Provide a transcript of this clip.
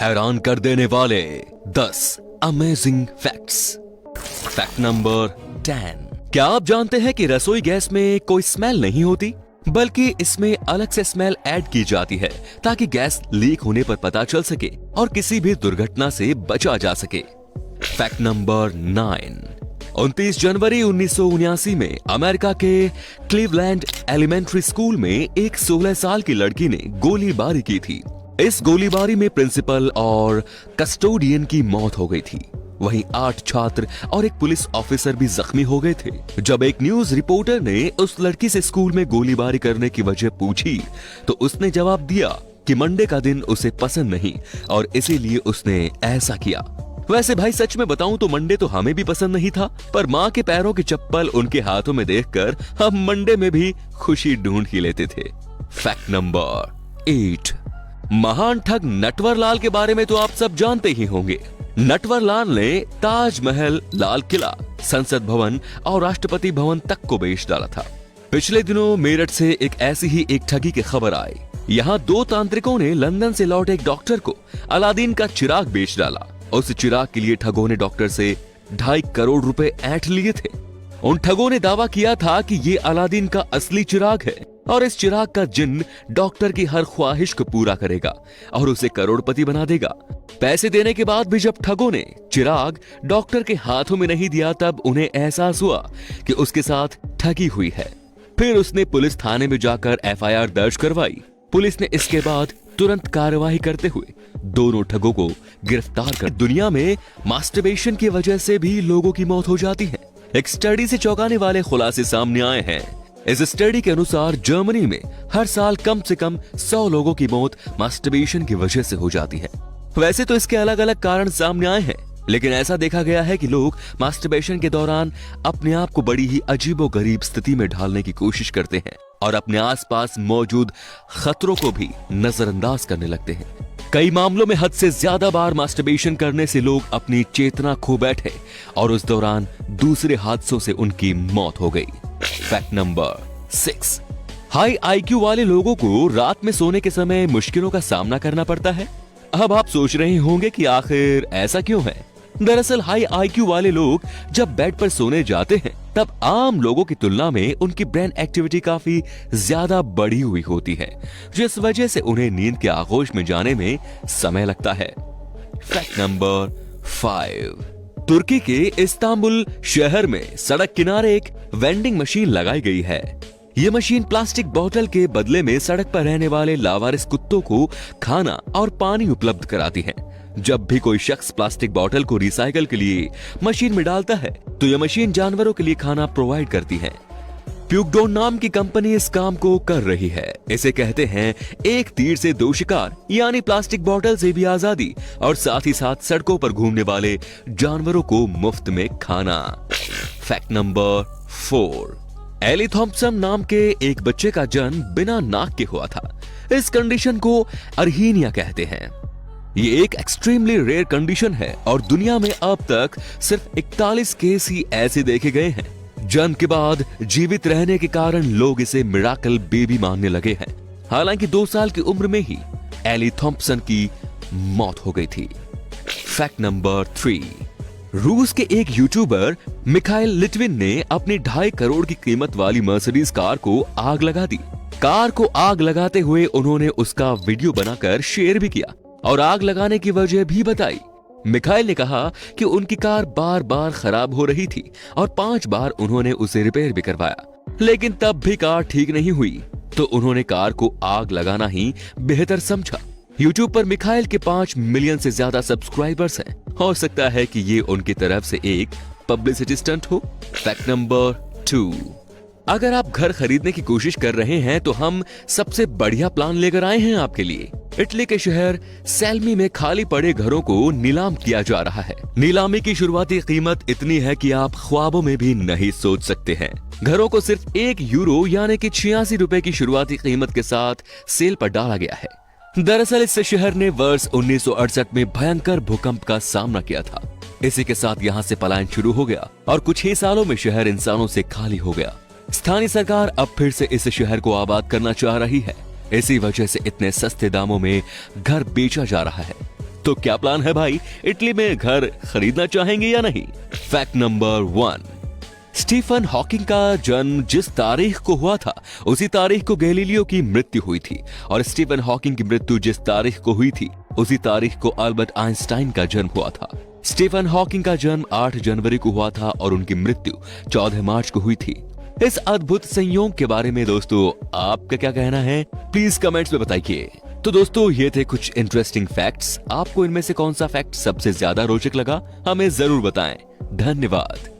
हैरान कर देने वाले 10 अमेजिंग फैक्ट्स। Fact number 10। क्या आप जानते हैं कि रसोई गैस में कोई स्मेल नहीं होती, बल्कि इसमें अलग से स्मेल ऐड की जाती है ताकि गैस लीक होने पर पता चल सके और किसी भी दुर्घटना से बचा जा सके। Fact number 9। 29 जनवरी 1979 में अमेरिका के क्लीवलैंड एलिमेंट्री स्कूल में एक 16 साल की लड़की ने गोलीबारी की थी। इस गोलीबारी में प्रिंसिपल और कस्टोडियन की मौत हो गई थी। वहीं 8 छात्र और एक पुलिस ऑफिसर भी जख्मी हो गए थे। जब एक न्यूज रिपोर्टर ने उस लड़की से स्कूल में गोलीबारी करने की वजह पूछी तो उसने जवाब दिया कि मंडे का दिन उसे पसंद नहीं और इसीलिए उसने ऐसा किया। वैसे भाई सच में बताऊं तो मंडे तो हमें भी पसंद नहीं था, पर माँ के पैरों की चप्पल उनके हाथों में देखकर हम मंडे में भी खुशी ढूंढ ही लेते थे। Fact number 8। महान ठग नटवरलाल के बारे में तो आप सब जानते ही होंगे। नटवरलाल ने ताजमहल, लाल किला, संसद भवन और राष्ट्रपति भवन तक को बेच डाला था। पिछले दिनों मेरठ से ऐसी ही एक ठगी की खबर आई। यहाँ 2 तांत्रिकों ने लंदन से लौटे एक डॉक्टर को अलादीन का चिराग बेच डाला। उस चिराग के लिए ठगों ने डॉक्टर से 2.5 करोड़ रुपए ऐंठ लिए थे। उन ठगों ने दावा किया था कि ये अलादीन का असली चिराग है और इस चिराग का जिन्न डॉक्टर की हर ख्वाहिश को पूरा करेगा और उसे करोड़पति बना देगा। पैसे देने के बाद भी जब ठगों ने चिराग डॉक्टर के हाथों में नहीं दिया, तब उन्हें एहसास हुआ कि उसके साथ ठगी हुई है। फिर उसने पुलिस थाने में जाकर FIR दर्ज करवाई। पुलिस ने इसके बाद तुरंत कार्यवाही करते हुए दोनों ठगों को गिरफ्तार कर। दुनिया में मास्टरबेशन की वजह से भी लोगों की मौत हो जाती है। एक स्टडी से चौंकाने वाले खुलासे सामने आए हैं। इस स्टडी के अनुसार जर्मनी में हर साल कम से कम 100 लोगों की मौत मास्टरबेशन की वजह से हो जाती है। वैसे तो इसके अलग अलग कारण सामने आए हैं, लेकिन ऐसा देखा गया है कि लोग मास्टरबेशन के दौरान अपने आप को बड़ी ही अजीबोगरीब स्थिति में ढालने की कोशिश करते हैं और अपने आसपास मौजूद खतरों को भी नजरअंदाज करने लगते हैं। कई मामलों में हद से ज्यादा बार मास्टरबेशन करने से लोग अपनी चेतना खो बैठे और उस दौरान दूसरे हादसों से उनकी मौत हो गई। Fact number 6। हाई IQ वाले लोगों को रात में सोने के समय मुश्किलों का सामना करना पड़ता है। अब आप सोच रहे होंगे कि आखिर ऐसा क्यों है। दरअसल हाई IQ वाले लोग जब बेड पर सोने जाते हैं तब आम लोगों की तुलना में उनकी ब्रेन एक्टिविटी काफी ज्यादा बढ़ी हुई होती है, जिस वजह से उन्हें नींद के आगोश में जाने में समय लगता है। Fact number 5। तुर्की के इस्तांबुल शहर में सड़क किनारे एक वेंडिंग मशीन लगाई गई है। ये मशीन प्लास्टिक बोतल के बदले में सड़क पर रहने वाले लावारिस कुत्तों को खाना और पानी उपलब्ध कराती है। जब भी कोई शख्स प्लास्टिक बोतल को रिसाइकल के लिए मशीन में डालता है तो यह मशीन जानवरों के लिए खाना प्रोवाइड करती है। प्यूकडोन नाम की कंपनी इस काम को कर रही है। इसे कहते हैं एक तीर से 2 शिकार, यानी प्लास्टिक बोतल से भी आजादी और साथ ही साथ सड़कों पर घूमने वाले जानवरों को मुफ्त में खाना। Fact number 4। एली थॉम्पसन नाम के एक बच्चे का जन्म बिना नाक के हुआ था। इस कंडीशन को अर्हीनिया कहते हैं। ये एक एक्सट्रीमली रेयर कंडीशन है और दुनिया में अब तक सिर्फ 41 केस ही ऐसे देखे गए हैं। जन्म के बाद जीवित रहने के कारण लोग इसे मिराकल बेबी मानने लगे हैं। हालांकि 2 साल की उम्र में ही एली थॉम्पसन की मौत हो गई थी। Fact number 3। रूस के एक यूट्यूबर मिखाइल लिटविन ने अपनी 2.5 करोड़ की कीमत वाली मर्सिडीज कार को आग लगा दी। कार को आग लगाते हुए उन्होंने उसका वीडियो बनाकर शेयर भी किया और आग लगाने की वजह भी बताई। मिखाइल ने कहा कि उनकी कार बार बार खराब हो रही थी और 5 बार उन्होंने उसे रिपेयर भी करवाया, लेकिन तब भी कार ठीक नहीं हुई, तो उन्होंने कार को आग लगाना ही बेहतर समझा। YouTube पर मिखाइल के 5 मिलियन से ज्यादा सब्सक्राइबर्स हैं। हो सकता है कि ये उनकी तरफ से एक पब्लिसिटी स्टंट हो। Fact number 2। अगर आप घर खरीदने की कोशिश कर रहे हैं तो हम सबसे बढ़िया प्लान लेकर आए हैं आपके लिए। इटली के शहर सेल्मी में खाली पड़े घरों को नीलाम किया जा रहा है। नीलामी की शुरुआती कीमत इतनी है कि आप ख्वाबों में भी नहीं सोच सकते हैं। घरों को सिर्फ 1 यूरो यानी कि 86 रुपए की शुरुआती कीमत के साथ सेल पर डाला गया है। दरअसल इस शहर ने वर्ष 1968 में भयंकर भूकंप का सामना किया था। इसी के साथ यहाँ से पलायन शुरू हो गया और कुछ ही सालों में शहर इंसानों से खाली हो गया। स्थानीय सरकार अब फिर से इस शहर को आबाद करना चाह रही है। इसी वजह से इतने सस्ते दामों में घर बेचा जा रहा है। तो क्या प्लान है भाई, इटली में घर खरीदना चाहेंगे या नहीं? फैक्ट नंबर 1, स्टीफन हॉकिंग का जन्म जिस तारीख को हुआ था उसी तारीख को गैलीलियो की मृत्यु हुई थी, और स्टीफन हॉकिंग की मृत्यु जिस तारीख को हुई थी उसी तारीख को अल्बर्ट आइंस्टाइन का जन्म हुआ था। स्टीफन हॉकिंग का जन्म 8 जनवरी को हुआ था और उनकी मृत्यु 14 मार्च को हुई थी। इस अद्भुत संयोग के बारे में दोस्तों आपका क्या कहना है, प्लीज कमेंट्स में बताइए। तो दोस्तों ये थे कुछ इंटरेस्टिंग फैक्ट्स। आपको इनमें से कौन सा फैक्ट सबसे ज्यादा रोचक लगा, हमें जरूर बताएं। धन्यवाद।